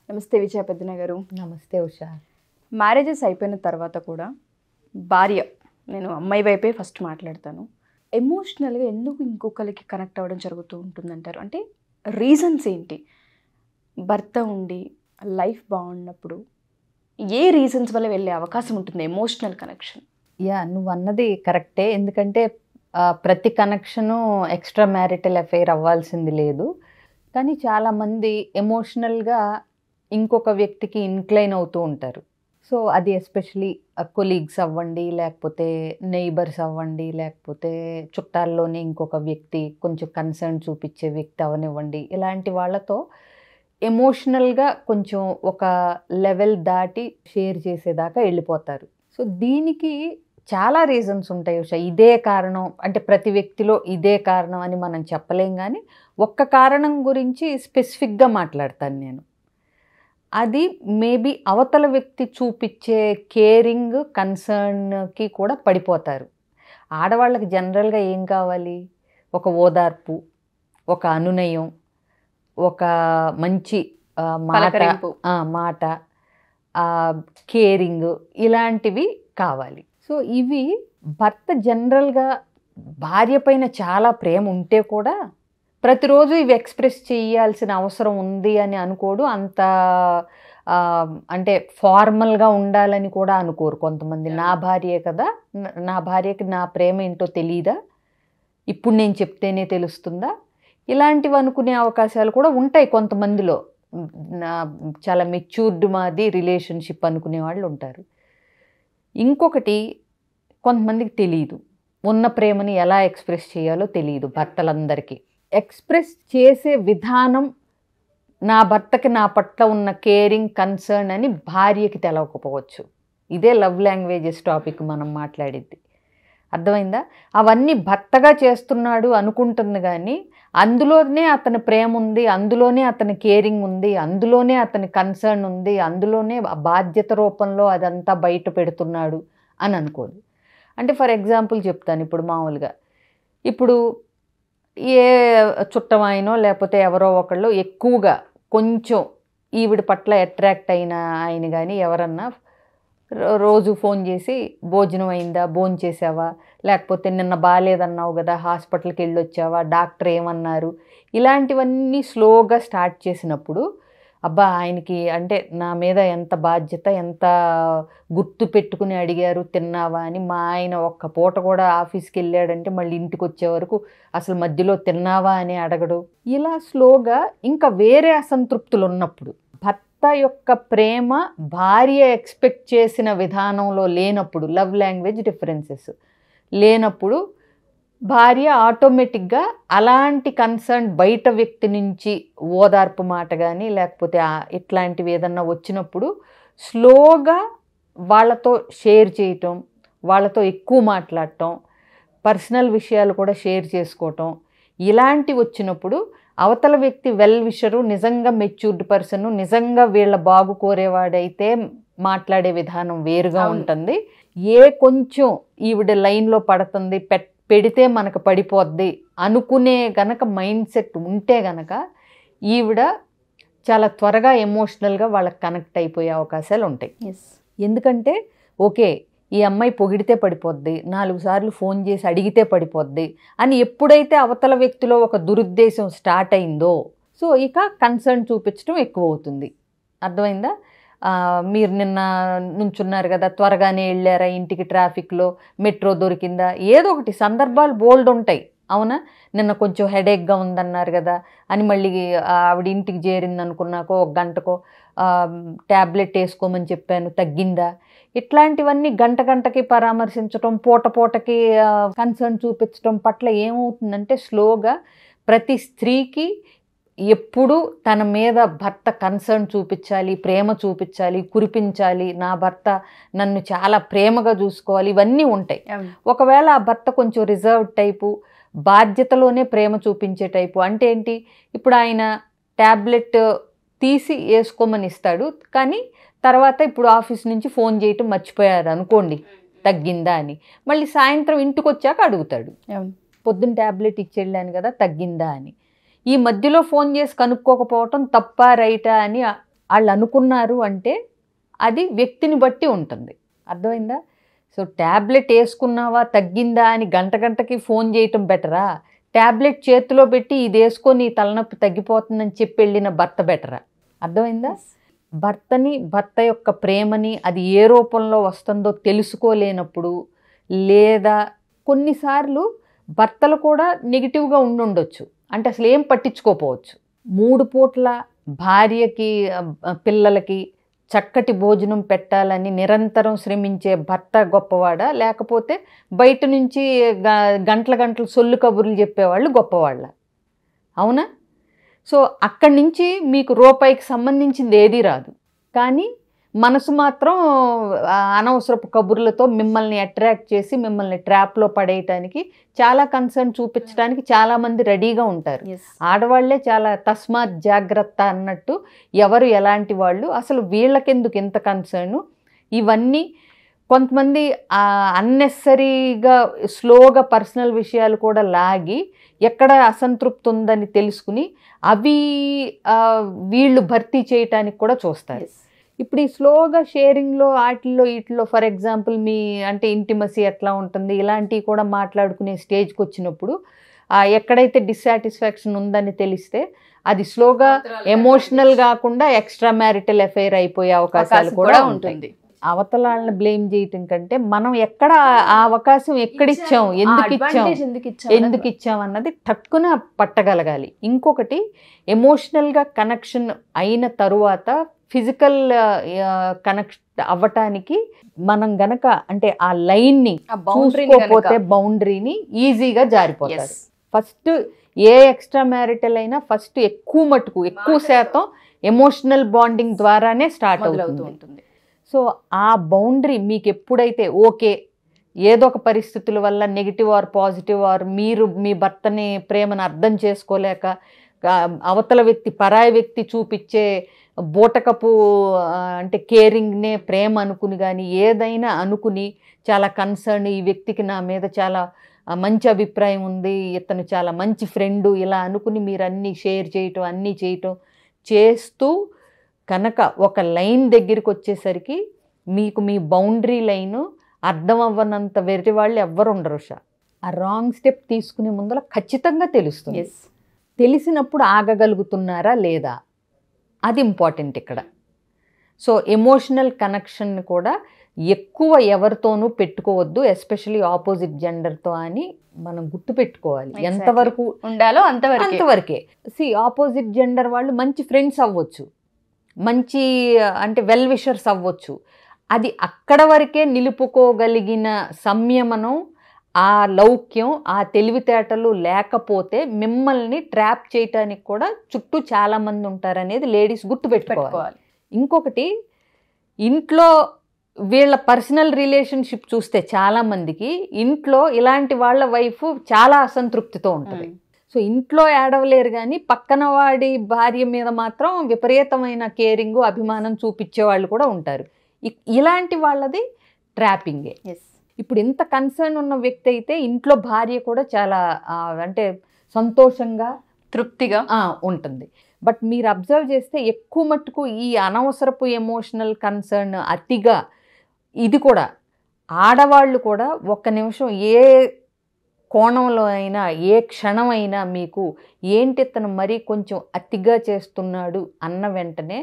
నమస్తే విజయ పెద్దన గారు. నమస్తే ఉషా. మ్యారేజెస్ అయిపోయిన తర్వాత కూడా భార్య, నేను అమ్మాయి వైపే ఫస్ట్ మాట్లాడతాను, ఎమోషనల్గా ఎందుకు ఇంకొకరికి కనెక్ట్ అవ్వడం జరుగుతూ ఉంటుందంటారు? అంటే రీజన్స్ ఏంటి? భర్త ఉండి లైఫ్ బాగున్నప్పుడు ఏ రీజన్స్ వల్ల వెళ్ళే అవకాశం ఉంటుంది ఎమోషనల్ కనెక్షన్? నువ్వు అన్నది కరెక్టే. ఎందుకంటే ప్రతి కనెక్షను ఎక్స్ట్రా మ్యారిటల్ అఫైర్ అవ్వాల్సింది లేదు. కానీ చాలామంది ఎమోషనల్గా ఇంకొక వ్యక్తికి ఇన్క్లైన్ అవుతూ ఉంటారు. సో అది ఎస్పెషలీ కొలీగ్స్ అవ్వండి, లేకపోతే నైబర్స్ అవ్వండి, లేకపోతే చుట్టాల్లోనే ఇంకొక వ్యక్తి, కొంచెం కన్సర్న్ చూపించే వ్యక్తి అవనివ్వండి, ఇలాంటి వాళ్ళతో ఎమోషనల్గా కొంచెం ఒక లెవెల్ దాటి షేర్ చేసేదాకా వెళ్ళిపోతారు. సో దీనికి చాలా రీజన్స్ ఉంటాయి ఉషా. ఇదే కారణం అంటే ప్రతి వ్యక్తిలో ఇదే కారణం అని మనం చెప్పలేం. కానీ ఒక్క కారణం గురించి స్పెసిఫిక్గా మాట్లాడతాను నేను. అది మేబీ అవతల వ్యక్తి చూపించే కేరింగ్, కన్సర్న్కి కూడా పడిపోతారు. ఆడవాళ్ళకి జనరల్గా ఏం కావాలి? ఒక ఓదార్పు, ఒక అనునయం, ఒక మంచి మాట, కేరింగ్, ఇలాంటివి కావాలి. సో ఇవి భర్త జనరల్గా భార్య పైన చాలా ప్రేమ ఉంటే కూడా ప్రతిరోజు ఇవి ఎక్స్ప్రెస్ చేయాల్సిన అవసరం ఉంది అని అనుకోడు. అంత అంటే ఫార్మల్గా ఉండాలని కూడా అనుకోరు కొంతమంది. నా భార్యే కదా, నా భార్యకి నా ప్రేమ ఏంటో తెలీదా, ఇప్పుడు నేను చెప్తేనే తెలుస్తుందా, ఇలాంటివి అనుకునే అవకాశాలు కూడా ఉంటాయి కొంతమందిలో. చాలా మెచ్యూర్డ్ మాది రిలేషన్షిప్ అనుకునే వాళ్ళు ఉంటారు. ఇంకొకటి, కొంతమందికి తెలియదు, ఉన్న ప్రేమని ఎలా ఎక్స్ప్రెస్ చేయాలో తెలియదు. భర్తలందరికీ ఎక్స్ప్రెస్ చేసే విధానం, నా భర్తకి నా పట్ల ఉన్న కేరింగ్, కన్సర్న్ అని భార్యకి తెలవకపోవచ్చు. ఇదే లవ్ లాంగ్వేజెస్ టాపిక్ మనం మాట్లాడిద్ది. అర్థమైందా? అవన్నీ భర్తగా చేస్తున్నాడు అనుకుంటుంది, కానీ అందులోనే అతని ప్రేమ ఉంది, అందులోనే అతని కేరింగ్ ఉంది, అందులోనే అతని కన్సర్న్ ఉంది, అందులోనే బాధ్యత రూపంలో అదంతా బయట పెడుతున్నాడు అని అనుకోదు. అంటే ఫర్ ఎగ్జాంపుల్ చెప్తాను. ఇప్పుడు మామూలుగా ఇప్పుడు ఏ చుట్టమైనో లేకపోతే ఎవరో ఒకళ్ళు ఎక్కువగా కొంచెం ఈవిడ పట్ల అట్రాక్ట్ అయిన ఆయన కానీ ఎవరన్నా రోజు ఫోన్ చేసి భోజనం అయిందా, భోజనం చేసావా, లేకపోతే నిన్న బాగాలేదన్నావు కదా, హాస్పిటల్కి వెళ్ళి వచ్చావా, డాక్టర్ ఏమన్నారు, ఇలాంటివన్నీ స్లోగా స్టార్ట్ చేసినప్పుడు అబ్బా ఆయనకి అంటే నా మీద ఎంత బాధ్యత, ఎంత గుర్తు పెట్టుకుని అడిగారు తిన్నావా అని. మా ఆయన ఒక్క పూట కూడా ఆఫీస్కి వెళ్ళాడంటే మళ్ళీ ఇంటికి వచ్చే వరకు అసలు మధ్యలో తిన్నావా అని అడగడు. ఇలా స్లోగా ఇంకా వేరే అసంతృప్తులు ఉన్నప్పుడు, భర్త యొక్క ప్రేమ భార్య ఎక్స్పెక్ట్ చేసిన విధానంలో లేనప్పుడు, లవ్ లాంగ్వేజ్ డిఫరెన్సెస్ లేనప్పుడు భార్య ఆటోమేటిక్గా అలాంటి కన్సర్న్ బయట వ్యక్తి నుంచి ఓదార్పు మాట కానీ లేకపోతే ఇట్లాంటివి ఏదన్నా వచ్చినప్పుడు స్లోగా వాళ్ళతో షేర్ చేయటం, వాళ్ళతో ఎక్కువ మాట్లాడటం, పర్సనల్ విషయాలు కూడా షేర్ చేసుకోవటం, ఇలాంటివి వచ్చినప్పుడు అవతల వ్యక్తి వెల్ విషరు, నిజంగా మెచ్యూర్డ్ పర్సన్, నిజంగా వీళ్ళ బాగు కోరేవాడైతే మాట్లాడే విధానం వేరుగా ఉంటుంది. ఏ కొంచెం ఈవిడ లైన్లో పడుతుంది, పెడితే మనకు పడిపోద్ది అనుకునే గనక మైండ్ సెట్ ఉంటే గనక ఈవిడ చాలా త్వరగా ఎమోషనల్గా వాళ్ళకి కనెక్ట్ అయిపోయే అవకాశాలు ఉంటాయి. ఎందుకంటే ఓకే ఈ అమ్మాయి పొగిడితే పడిపోద్ది, 4 సార్లు ఫోన్ చేసి అడిగితే పడిపోద్ది అని ఎప్పుడైతే అవతల వ్యక్తిలో ఒక దురుద్దేశం స్టార్ట్ అయిందో, సో ఇక కన్సర్న్ చూపించడం ఎక్కువ అవుతుంది. అర్థమైందా? మీరు నిన్న నుంచున్నారు కదా, త్వరగానే వెళ్ళారా ఇంటికి, ట్రాఫిక్లో మెట్రో దొరికిందా, ఏదో ఒకటి సందర్భాలు బోల్డ్ ఉంటాయి. అవునా, నిన్న కొంచెం హెడేక్గా ఉందన్నారు కదా అని మళ్ళీ ఆవిడ ఇంటికి చేరింది అనుకున్నాకో 1 గంటకో ట్యాబ్లెట్ వేసుకోమని చెప్పాను తగ్గిందా, ఇట్లాంటివన్నీ గంటకి పరామర్శించడం, పూటకి కన్సర్న్ చూపించడం పట్ల ఏమవుతుందంటే స్లోగా ప్రతి స్త్రీకి ఎప్పుడు తన మీద భర్త కన్సర్న్ చూపించాలి, ప్రేమ చూపించాలి, కురిపించాలి, నా భర్త నన్ను చాలా ప్రేమగా చూసుకోవాలి, ఇవన్నీ ఉంటాయి. ఒకవేళ ఆ భర్త కొంచెం రిజర్వ్డ్ టైపు, బాధ్యతలోనే ప్రేమ చూపించే టైపు అంటే ఏంటి, ఇప్పుడు ఆయన ట్యాబ్లెట్ తీసి వేసుకోమని ఇస్తాడు, కానీ తర్వాత ఇప్పుడు ఆఫీస్ నుంచి ఫోన్ చేయటం మర్చిపోయారు అనుకోండి, తగ్గిందా అని. మళ్ళీ సాయంత్రం ఇంటికి వచ్చాక అడుగుతాడు, పొద్దున్న ట్యాబ్లెట్ ఇచ్చి వెళ్ళాను కదా తగ్గిందా అని. ఈ మధ్యలో ఫోన్ చేసి కనుక్కోకపోవటం తప్పా రైటా అని వాళ్ళు అనుకున్నారు అంటే అది వ్యక్తిని బట్టి ఉంటుంది. అర్థమైందా? సో ట్యాబ్లెట్ వేసుకున్నావా తగ్గిందా అని గంటకి ఫోన్ చేయటం బెటరా, ట్యాబ్లెట్ చేతిలో పెట్టి ఇది వేసుకొని తలనొప్పి తగ్గిపోతుందని చెప్పి వెళ్ళిన భర్త బెటరా? అర్థమైందా? భర్త యొక్క ప్రేమని అది ఏ రూపంలో వస్తుందో తెలుసుకోలేనప్పుడు, లేదా కొన్నిసార్లు భర్తలు కూడా నెగిటివ్గా ఉండొచ్చు, అంటే అసలు ఏం పట్టించుకోపోవచ్చు. 3 పూట్ల భార్యకి పిల్లలకి చక్కటి భోజనం పెట్టాలని నిరంతరం శ్రమించే భర్త గొప్పవాడా, లేకపోతే బయట నుంచి గంటలు సొల్లు కబుర్లు చెప్పేవాళ్ళు గొప్పవాళ్ళ? అవునా? సో అక్కడి నుంచి మీకు రూపాయికి సంబంధించింది ఏదీ రాదు, కానీ మనసు మాత్రం అనవసరపు కబుర్లతో మిమ్మల్ని అట్రాక్ట్ చేసి మిమ్మల్ని ట్రాప్లో పడేయటానికి, చాలా కన్సర్న్ చూపించడానికి చాలామంది రెడీగా ఉంటారు. ఆడవాళ్లే చాలా తస్మాత్ జాగ్రత్త అన్నట్టు, ఎవరు ఎలాంటి వాళ్ళు, అసలు వీళ్ళకెందుకు ఇంత కన్సర్ను, ఇవన్నీ కొంతమంది అన్నెసరీగా స్లోగా పర్సనల్ విషయాలు కూడా లాగి ఎక్కడ అసంతృప్తి ఉందని తెలుసుకుని అవి వీళ్ళు భర్తీ చేయటానికి కూడా చూస్తారు. ఇప్పుడు ఈ స్లోగా షేరింగ్లో వీటిలో ఫర్ ఎగ్జాంపుల్ మీ అంటే ఇంటిమసీ ఎట్లా ఉంటుంది ఇలాంటివి కూడా మాట్లాడుకునే స్టేజ్కి వచ్చినప్పుడు ఎక్కడైతే డిస్సాటిస్ఫాక్షన్ ఉందని తెలిస్తే అది స్లోగా ఎమోషనల్ కాకుండా ఎక్స్ట్రా మ్యారిటల్ అఫైర్ అయిపోయే అవకాశాలు కూడా ఉంటుంది. అవతలాలను బ్లేమ్ చేయటం కంటే మనం ఎక్కడ ఆ అవకాశం ఎక్కడిచ్చాం, ఎందుకు ఇచ్చాం అన్నది తక్కువ పట్టగలగాలి. ఇంకొకటి, ఎమోషనల్గా కనెక్షన్ అయిన తరువాత ఫిజికల్ కనెక్ట్ అవ్వటానికి మనం గనక అంటే ఆ లైన్ని చూసుకోకపోతే బౌండరీని ఈజీగా జారిపోతారు. ఫస్ట్ ఏ ఎక్స్ట్రా మ్యారిటల్ అయినా ఫస్ట్ ఎక్కువ శాతం ఎమోషనల్ బాండింగ్ ద్వారానే స్టార్ట్ అవుతుంది. సో ఆ బౌండరీ మీకు ఎప్పుడైతే ఓకే, ఏదో ఒక పరిస్థితుల వల్ల నెగిటివ్ ఆర్ పాజిటివ్ ఆర్ మీరు మీ భర్తని ప్రేమను అర్థం చేసుకోలేక అవతల వ్యక్తి పరాయి వ్యక్తి చూపించే బూటకపు అంటే కేరింగ్నే ప్రేమ అనుకుని కానీ ఏదైనా అనుకుని చాలా కన్సర్న్, ఈ వ్యక్తికి నా మీద చాలా మంచి అభిప్రాయం ఉంది, ఇతను చాలా మంచి ఫ్రెండు, ఇలా అనుకుని మీరు అన్నీ షేర్ చేయటం అన్నీ చేయటం చేస్తూ కనుక ఒక లైన్ దగ్గరికి వచ్చేసరికి మీకు మీ బౌండరీ లైను అర్థం అవ్వనంత వెర్రి వాళ్ళు ఎవ్వరు ఉండరు. ఆ రాంగ్ స్టెప్ తీసుకునే ముందర ఖచ్చితంగా తెలుస్తుంది. తెలిసినప్పుడు ఆగగలుగుతున్నారా లేదా, అది ఇంపార్టెంట్ ఇక్కడ. సో ఎమోషనల్ కనెక్షన్ కూడా ఎక్కువ ఎవరితోనూ పెట్టుకోవద్దు, ఎస్పెషలీ ఆపోజిట్ జెండర్తో అని మనం గుర్తుపెట్టుకోవాలి. ఎంతవరకు ఉండాలో అంతవరకే. ఆపోజిట్ జెండర్ వాళ్ళు మంచి ఫ్రెండ్స్ అవ్వచ్చు, మంచి అంటే వెల్ విషర్స్ అవ్వచ్చు, అది అక్కడ వరకే నిలుపుకోగలిగిన సంయమనం, ఆ లౌక్యం, ఆ తెలివితేటలు లేకపోతే మిమ్మల్ని ట్రాప్ చేయటానికి కూడా చుట్టూ చాలామంది ఉంటారనేది లేడీస్ గుర్తుపెట్టుకోవాలి. ఇంకొకటి, ఇంట్లో వీళ్ళ పర్సనల్ రిలేషన్షిప్ చూస్తే చాలామందికి ఇంట్లో ఇలాంటి వాళ్ళ వైఫ్ చాలా అసంతృప్తితో ఉంటుంది. సో ఇంట్లో ఏడవలేరు కానీ పక్కన వాడి భార్య మీద మాత్రం విపరీతమైన కేరింగ్ అభిమానం చూపించే వాళ్ళు కూడా ఉంటారు. ఇలాంటి వాళ్ళది ట్రాపింగే. ఇప్పుడు ఇంత కన్సర్న్ ఉన్న వ్యక్తి అయితే ఇంట్లో భార్య కూడా చాలా అంటే సంతోషంగా తృప్తిగా ఉంటుంది. బట్ మీరు అబ్జర్వ్ చేస్తే ఎక్కువ మట్టుకు ఈ అనవసరపు ఎమోషనల్ కన్సర్న్ అతిగా, ఇది కూడా ఆడవాళ్ళు కూడా ఒక్క నిమిషం ఏ కోణంలో అయినా ఏ క్షణమైనా మీకు ఏంటి తను మరీ కొంచెం అతిగా చేస్తున్నాడు అన్న వెంటనే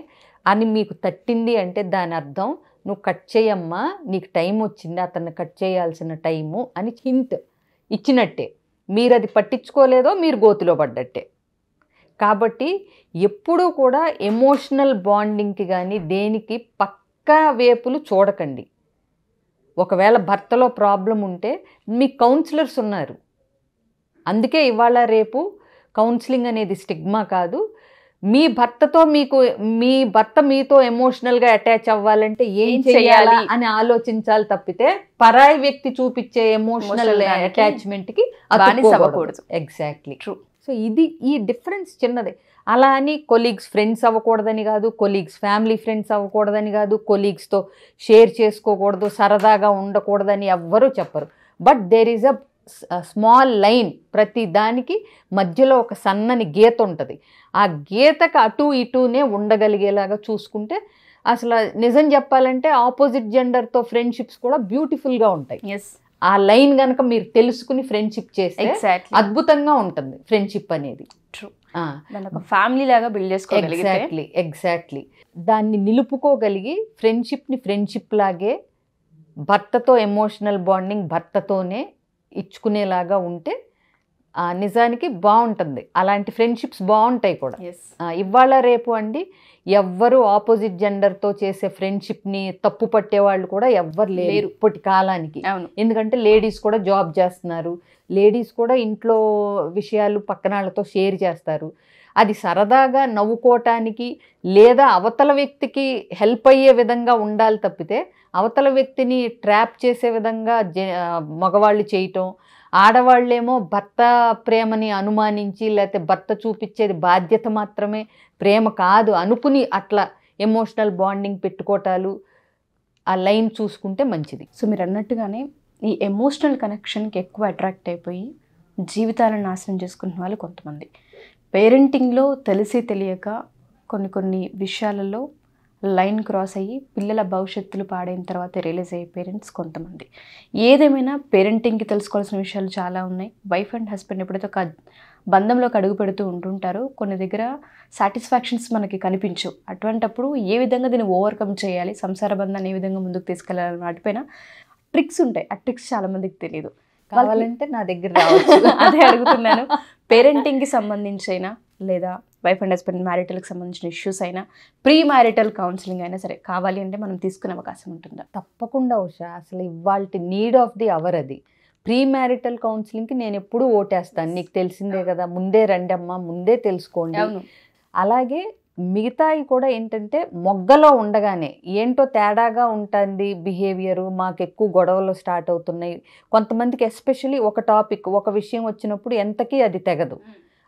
అని మీకు తట్టింది అంటే దాని అర్థం నువ్వు కట్ చేయమ్మా, నీకు టైం వచ్చింది, అతన్ని కట్ చేయాల్సిన టైము అని హింట్ ఇచ్చినట్టే. మీరు అది పట్టించుకోలేదో మీరు గోతిలో పడ్డట్టే. కాబట్టి ఎప్పుడూ కూడా ఎమోషనల్ బాండింగ్కి కానీ దేనికి పక్కా వేపులు చూడకండి. ఒకవేళ భర్తలో ప్రాబ్లం ఉంటే మీ కౌన్సిలర్స్ ఉన్నారు. అందుకే ఇవాళ రేపు కౌన్సిలింగ్ అనేది స్టిగ్మా కాదు. మీ భర్త మీతో ఎమోషనల్గా అటాచ్ అవ్వాలంటే ఏం చేయాలి అని ఆలోచించాలి తప్పితే పరాయి వ్యక్తి చూపించే ఎమోషనల్ అటాచ్మెంట్కి అవ్వకూడదు. Exactly true. సో ఈ డిఫరెన్స్ చిన్నదే. అలా అని కొలీగ్స్ ఫ్రెండ్స్ అవ్వకూడదని కాదు, కొలీగ్స్ ఫ్యామిలీ ఫ్రెండ్స్ అవ్వకూడదని కాదు, కొలీగ్స్తో షేర్ చేసుకోకూడదు, సరదాగా ఉండకూడదని ఎవ్వరూ చెప్పరు. But there is a small line, ప్రతి దానికి మధ్యలో ఒక సన్నని గీత ఉంటుంది. ఆ గీతకు అటు ఇటునే ఉండగలిగేలాగా చూసుకుంటే అసలు నిజం చెప్పాలంటే ఆపోజిట్ జెండర్తో ఫ్రెండ్షిప్స్ కూడా బ్యూటిఫుల్గా ఉంటాయి. ఆ లైన్ కనుక మీరు తెలుసుకుని ఫ్రెండ్షిప్ చేస్తే అద్భుతంగా ఉంటుంది ఫ్రెండ్షిప్ అనేది. ఫ్యామిలీ లాగా బిల్డ్ చేసుకోగలిగితే ఎగ్జాక్ట్లీ దాన్ని నిలుపుకోగలిగి ఫ్రెండ్షిప్ లాగే భర్తతో ఎమోషనల్ బాండింగ్ భర్తతోనే ఇచ్చుకునేలాగా ఉంటే నిజానికి బాగుంటుంది. అలాంటి ఫ్రెండ్షిప్స్ బాగుంటాయి కూడా. ఇవాళ రేపు అండి ఎవ్వరు ఆపోజిట్ జెండర్తో చేసే ఫ్రెండ్షిప్ని తప్పు పట్టేవాళ్ళు కూడా ఎవ్వరు లేరు ఇప్పటి కాలానికి. ఎందుకంటే లేడీస్ కూడా జాబ్ చేస్తున్నారు, లేడీస్ కూడా ఇంట్లో విషయాలు పక్కన వాళ్ళతో షేర్ చేస్తారు. అది సరదాగా నవ్వుకోవటానికి లేదా అవతల వ్యక్తికి హెల్ప్ అయ్యే విధంగా ఉండాలి తప్పితే అవతల వ్యక్తిని ట్రాప్ చేసే విధంగా మగవాళ్ళు చేయటం, ఆడవాళ్ళేమో భర్త ప్రేమని అనుమానించి లేకపోతే భర్త చూపించేది బాధ్యత మాత్రమే ప్రేమ కాదు అనుకుని అట్లా ఎమోషనల్ బాండింగ్ పెట్టుకోవటాలు, ఆ లైన్ చూసుకుంటే మంచిది. సో మీరు అన్నట్టుగానే ఈ ఎమోషనల్ కనెక్షన్కి ఎక్కువ అట్రాక్ట్ అయిపోయి జీవితాలను నాశనం చేసుకుంటున్న వాళ్ళు కొంతమంది, పేరెంటింగ్లో తెలిసి తెలియక కొన్ని విషయాలలో లైన్ క్రాస్ అయ్యి పిల్లల భవిష్యత్తులు పాడైన తర్వాత రియలైజ్ అయ్యే పేరెంట్స్ కొంతమంది. ఏదేమైనా పేరెంటింగ్కి తెలుసుకోవాల్సిన విషయాలు చాలా ఉన్నాయి. వైఫ్ అండ్ హస్బెండ్ ఎప్పుడైతే ఒక బంధంలోకి అడుగు పెడుతూ ఉంటుంటారో కొన్ని దగ్గర సాటిస్ఫాక్షన్స్ మనకి కనిపించవు. అటువంటప్పుడు ఏ విధంగా దీన్ని ఓవర్కమ్ చేయాలి, సంసార బంధాన్ని ఏ విధంగా ముందుకు తీసుకెళ్ళాలని వాటిపైన ట్రిక్స్ ఉంటాయి. ఆ ట్రిక్స్ చాలామందికి తెలియదు. కావాలంటే నా దగ్గర రావచ్చు. అదే అడుగుతున్నాను. పేరెంటింగ్కి సంబంధించి అయినా లేదా వైఫ్ అండ్ హస్బెండ్ మ్యారిటల్కి సంబంధించిన ఇష్యూస్ అయినా ప్రీ మ్యారిటల్ కౌన్సిలింగ్ అయినా సరే కావాలి అంటే మనం తీసుకునే అవకాశం ఉంటుందా? తప్పకుండా ఉషా, అసలు ఇవాళ నీడ్ ఆఫ్ ది అవర్ అది. ప్రీ మ్యారిటల్ కౌన్సిలింగ్కి నేను ఎప్పుడూ ఓటేస్తాను. నీకు తెలిసిందే కదా, ముందే రండి అమ్మా, ముందే తెలుసుకోండి. అలాగే మిగతాయి కూడా ఏంటంటే మొగ్గలో ఉండగానే ఏంటో తేడాగా ఉంటుంది బిహేవియరు, మాకు ఎక్కువ గొడవలు స్టార్ట్ అవుతున్నాయి. కొంతమందికి ఎస్పెషలీ ఒక టాపిక్ ఒక విషయం వచ్చినప్పుడు ఎంతకీ అది తెగదు,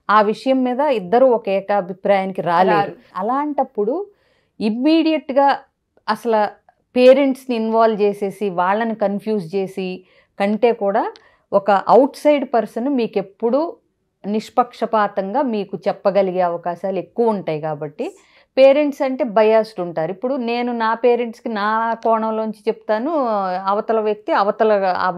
ఆ విషయం మీద ఇద్దరు ఒక ఏకాభిప్రాయానికి రాలేరు. అలాంటప్పుడు ఇమ్మీడియట్గా అసలు పేరెంట్స్ని ఇన్వాల్వ్ చేసేసి వాళ్ళని కన్ఫ్యూజ్ చేసి కంటే కూడా ఒక అవుట్ సైడ్ పర్సన్ మీకు ఎప్పుడు నిష్పక్షపాతంగా మీకు చెప్పగలిగే అవకాశాలు ఎక్కువ ఉంటాయి. కాబట్టి పేరెంట్స్ అంటే బయాస్డ్ ఉంటారు. ఇప్పుడు నేను నా పేరెంట్స్కి నా కోణంలోంచి చెప్తాను, అవతల వ్యక్తి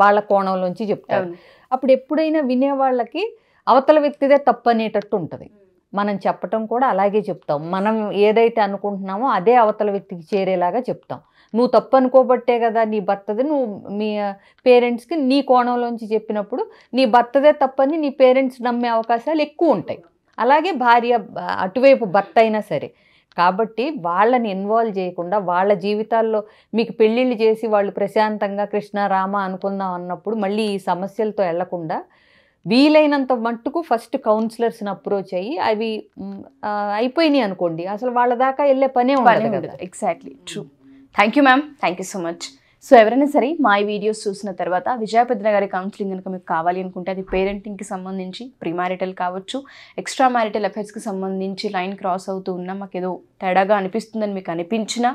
వాళ్ళ కోణంలోంచి చెప్తాను. అప్పుడు ఎప్పుడైనా వినేవాళ్ళకి అవతల వ్యక్తిదే తప్పు అనేటట్టు ఉంటుంది. మనం చెప్పటం కూడా అలాగే చెప్తాం. మనం ఏదైతే అనుకుంటున్నామో అదే అవతల వ్యక్తికి చేరేలాగా చెప్తాం. నువ్వు తప్పు అనుకోబట్టే కదా నీ భర్తది నువ్వు మీ పేరెంట్స్కి నీ కోణంలోంచి చెప్పినప్పుడు నీ భర్తదే తప్పని నీ పేరెంట్స్ నమ్మే అవకాశాలు ఎక్కువ ఉంటాయి. అలాగే భార్య అటువైపు భర్త అయినా సరే. కాబట్టి వాళ్ళని ఇన్వాల్వ్ చేయకుండా వాళ్ళ జీవితాల్లో మీకు పెళ్ళిళ్ళు చేసి వాళ్ళు ప్రశాంతంగా కృష్ణ రామ అనుకుందాం అన్నప్పుడు మళ్ళీ ఈ సమస్యలతో వెళ్లకుండా వీలైనంత మట్టుకు ఫస్ట్ కౌన్సిలర్స్ని అప్రోచ్ అయ్యి అవి అయిపోయినాయి అనుకోండి, అసలు వాళ్ళ దాకా వెళ్ళే పనే ఉండదు కదా. Exactly, true. Thank you ma'am, thank you so much. So ఎవరైనా సరే మా ఈ వీడియోస్ చూసిన తర్వాత విజయపెద్ద గారి కౌన్సిలింగ్ కనుక మీకు కావాలి అనుకుంటే అది పేరెంటింగ్కి సంబంధించి ప్రీ మ్యారిటల్ కావచ్చు, ఎక్స్ట్రా మ్యారిటల్ అఫైర్స్కి సంబంధించి లైన్ క్రాస్ అవుతూ ఉన్నా మాకు ఏదో తేడాగా అనిపిస్తుందని మీకు అనిపించినా,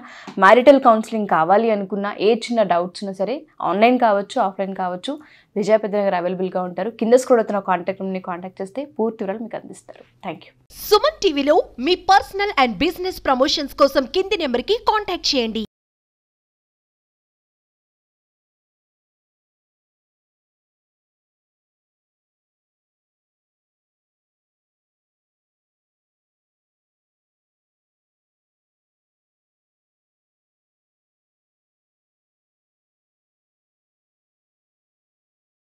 మ్యారిటల్ కౌన్సిలింగ్ కావాలి అనుకున్నా, ఏ చిన్న డౌట్స్ ఉన్నా సరే ఆన్లైన్ కావచ్చు ఆఫ్లైన్ కావచ్చు విజయపెద్ద గారు అవైలబుల్గా ఉంటారు. కింద స్క్రోల్ అవుతున్న కాంటాక్ట్ నెంబర్ని కాంటాక్ట్ చేస్తే పూర్తి వివరాలు మీకు అందిస్తారు. Thank you. సుమన్ టీవీలో మీ పర్సనల్ అండ్ బిజినెస్ ప్రమోషన్స్ కోసం కింది నెంబర్కి కాంటాక్ట్ చేయండి.